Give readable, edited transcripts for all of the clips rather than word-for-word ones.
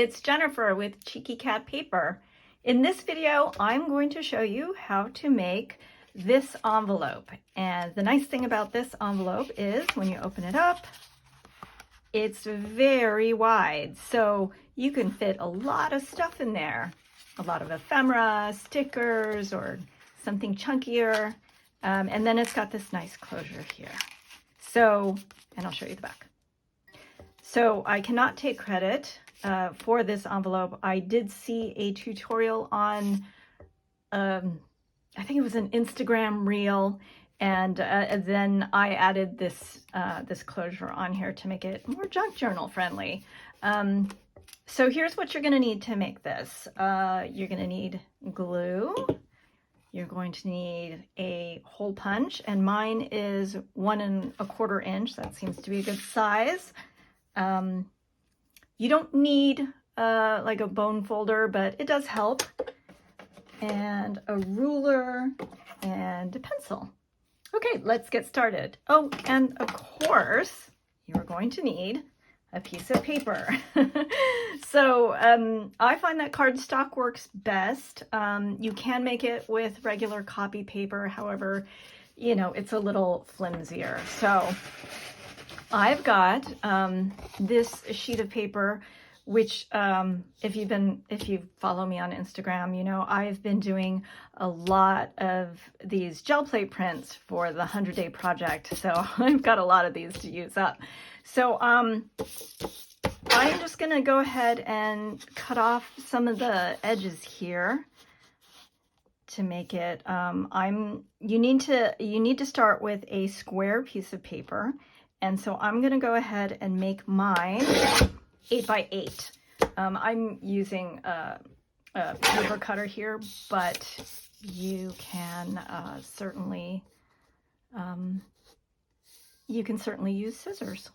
it's Jennifer with Cheeky Cat Paper. In this video, I'm going to show you how to make this envelope. And the nice thing about this envelope is when you open it up, it's very wide. So you can fit a lot of stuff in there. A lot of ephemera, stickers, or something chunkier. And then it's got this nice closure here. So, and I'll show you the back. So I cannot take credit for this envelope. I did see a tutorial on, I think it was an Instagram reel, and then I added this this closure on here to make it more junk journal friendly. So here's what you're going to need to make this. You're going to need glue. You're going to need a hole punch, and mine is 1 1/4 inch. That seems to be a good size. You don't need like a bone folder, but it does help. And a ruler and a pencil. Okay, let's get started. Oh, and of course, you're going to need a piece of paper. So I find that cardstock works best. You can make it with regular copy paper. However, you know, it's a little flimsier. So I've got this sheet of paper, which if you follow me on Instagram, you know, I've been doing a lot of these gel plate prints for the 100-day project. So I've got a lot of these to use up. So I'm just gonna go ahead and cut off some of the edges here to make it. You need to start with a square piece of paper. And so I'm going to go ahead and make mine 8 by 8. I'm using a paper cutter here, but you can certainly use scissors.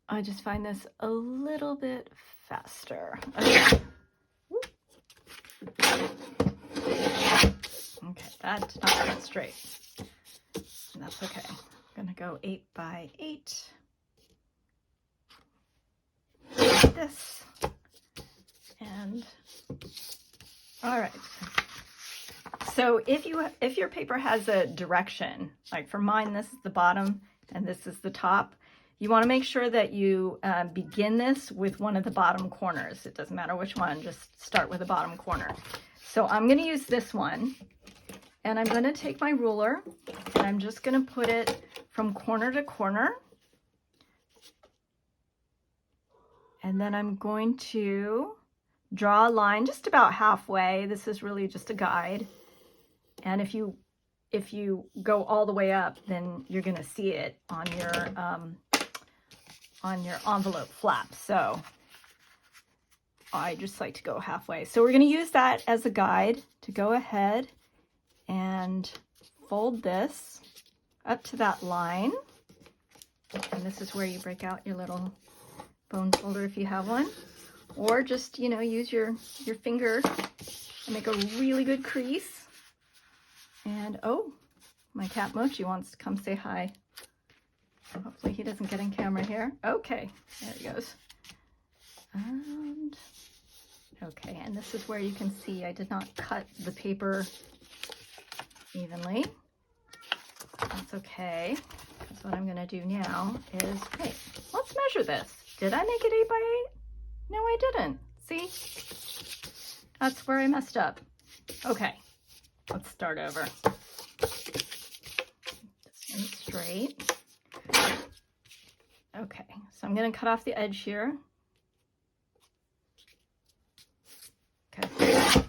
I just find this a little bit faster. Okay, that did not get straight. That's okay. I'm gonna go 8 by 8. This and all right. So if your paper has a direction, like for mine, this is the bottom and this is the top. You want to make sure that you begin this with one of the bottom corners. It doesn't matter which one, just start with the bottom corner. So I'm going to use this one, and I'm going to take my ruler and I'm just going to put it from corner to corner. And then I'm going to draw a line just about halfway. This is really just a guide. And if you go all the way up, then you're going to see it on your envelope flap. So I just like to go halfway. So we're going to use that as a guide to go ahead and fold this up to that line. And this is where you break out your little bone folder if you have one, or just, you know, use your finger and make a really good crease. And oh, my cat Mochi wants to come say hi. Hopefully he doesn't get in camera here. Okay, there he goes. And okay, and this is where you can see I did not cut the paper evenly. That's okay, because what I'm going to do now is, wait, let's measure this. Did I make it 8 by 8? No, I didn't. See? That's where I messed up. Okay, let's start over. This one's straight. Okay, so I'm going to cut off the edge here. Okay,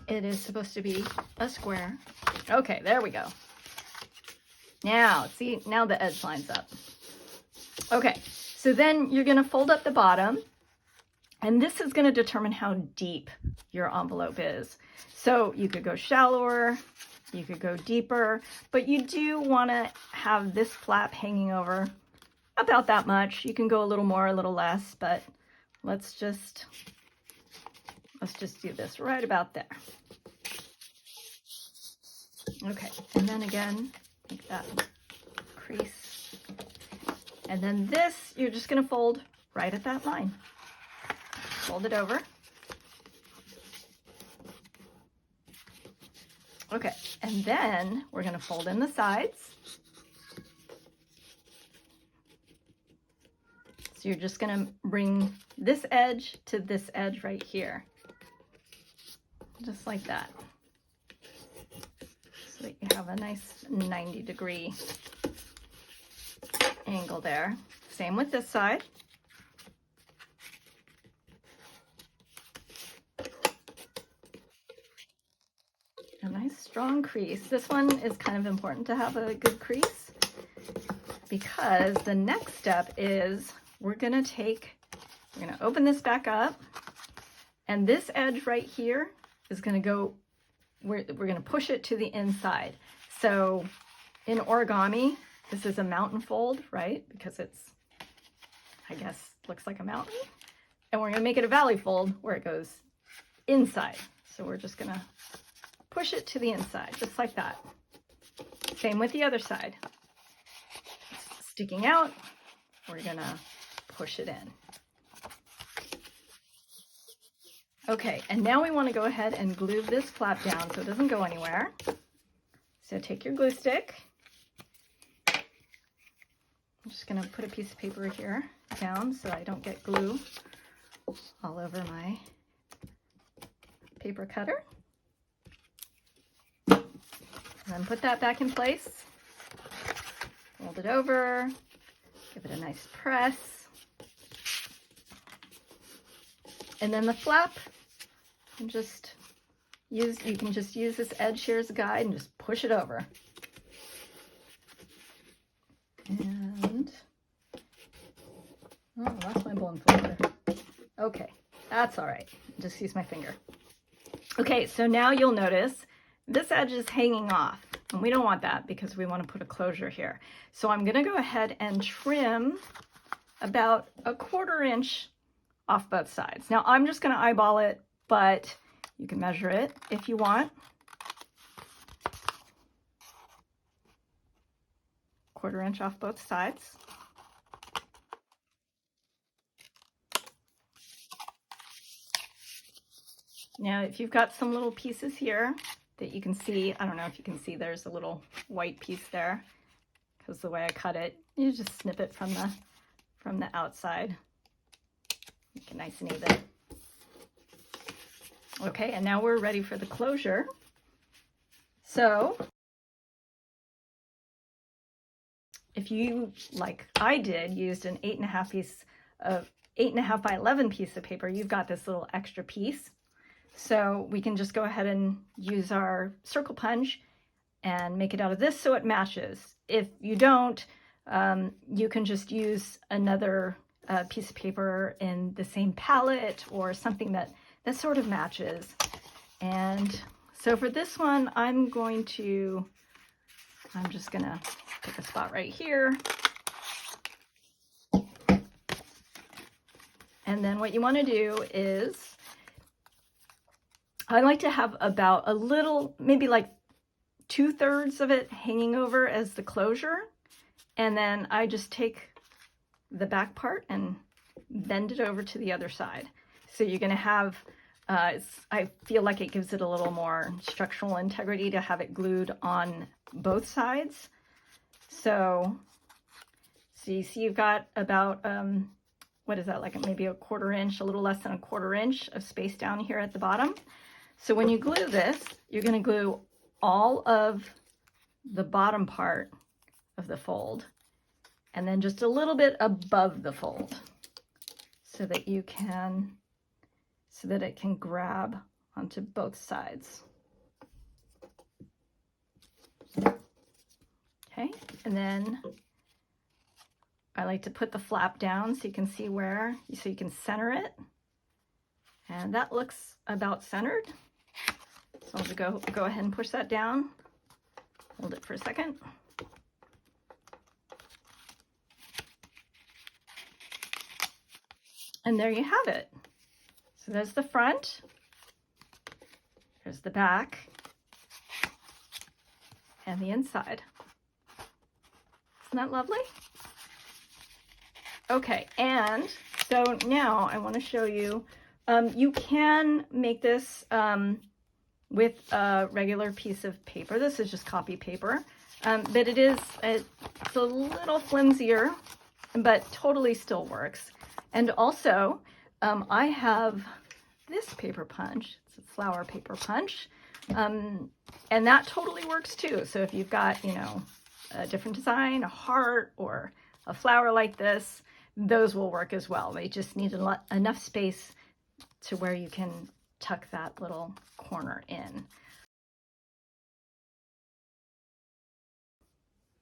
it is supposed to be a square. Okay, there we go. Now, see, now the edge lines up. Okay, so then you're going to fold up the bottom, and this is going to determine how deep your envelope is. So you could go shallower, you could go deeper, but you do want to have this flap hanging over about that much. You can go a little more, a little less, but let's just do this right about there. Okay, and then again, make that crease. And then this, you're just going to fold right at that line. fold it over. Okay, and then we're going to fold in the sides. So you're just going to bring this edge to this edge right here. Just like that. So that you have a nice 90-degree angle there. Same with this side. A nice strong crease. This one is kind of important to have a good crease because the next step is we're going to open this back up, and this edge right here is going to go, we're going to push it to the inside. So in origami, this is a mountain fold, right? Because it's, I guess, looks like a mountain. And we're going to make it a valley fold where it goes inside. So we're just going to push it to the inside, just like that. Same with the other side. It's sticking out, we're going to push it in. Okay, and now we want to go ahead and glue this flap down so it doesn't go anywhere. So take your glue stick. I'm just going to put a piece of paper here down so I don't get glue all over my paper cutter. And then put that back in place. Fold it over. Give it a nice press. And then the flap, you can just use this edge here as a guide and just push it over. And, oh, I lost my bone folder. Okay, that's all right. Just use my finger. Okay, so now you'll notice this edge is hanging off, and we don't want that because we want to put a closure here. So I'm going to go ahead and trim about 1/4 inch off both sides. Now I'm just going to eyeball it, but you can measure it if you want. 1/4 inch off both sides. Now, if you've got some little pieces here that you can see, I don't know if you can see, there's a little white piece there because the way I cut it, you just snip it from the outside. Make it nice and even. Okay, and now we're ready for the closure. So if you, like I did, used an 8.5 by 11 piece of paper, you've got this little extra piece. So we can just go ahead and use our circle punch and make it out of this so it matches. If you don't, you can just use another piece of paper in the same palette or something that sort of matches. And so for this one, I'm just gonna pick a spot right here. And then what you want to do is, I like to have about a little, maybe like 2/3 of it hanging over as the closure. And then I just take the back part and bend it over to the other side. So you're going to have, I feel like it gives it a little more structural integrity to have it glued on both sides. So you see you've got about, what is that, like maybe 1/4 inch, a little less than 1/4 inch of space down here at the bottom. So when you glue this, you're going to glue all of the bottom part of the fold and then just a little bit above the fold so that it can grab onto both sides. Okay, and then I like to put the flap down so you can see where, so you can center it. And that looks about centered. So I'll go ahead and push that down. Hold it for a second. And there you have it. So there's the front. There's the back. And the inside. Isn't that lovely? Okay, and so now I want to show you You can make this with a regular piece of paper. This is just copy paper, but it's a little flimsier, but totally still works. And also, I have this paper punch. It's a flower paper punch, and that totally works too. So if you've got, you know, a different design, a heart or a flower like this, those will work as well. They just need enough space to where you can tuck that little corner in.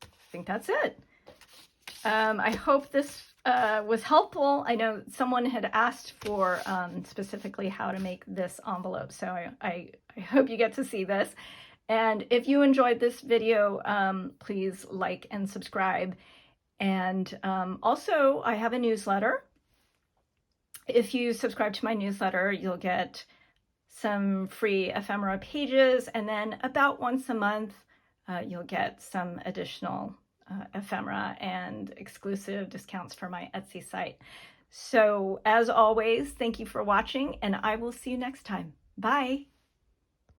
I think that's it. I hope this was helpful. I know someone had asked for specifically how to make this envelope, so I hope you get to see this. And if you enjoyed this video, please like and subscribe. And also, I have a newsletter. If you subscribe to my newsletter, you'll get some free ephemera pages, and then about once a month, you'll get some additional ephemera and exclusive discounts for my Etsy site. So as always, thank you for watching, and I will see you next time. Bye.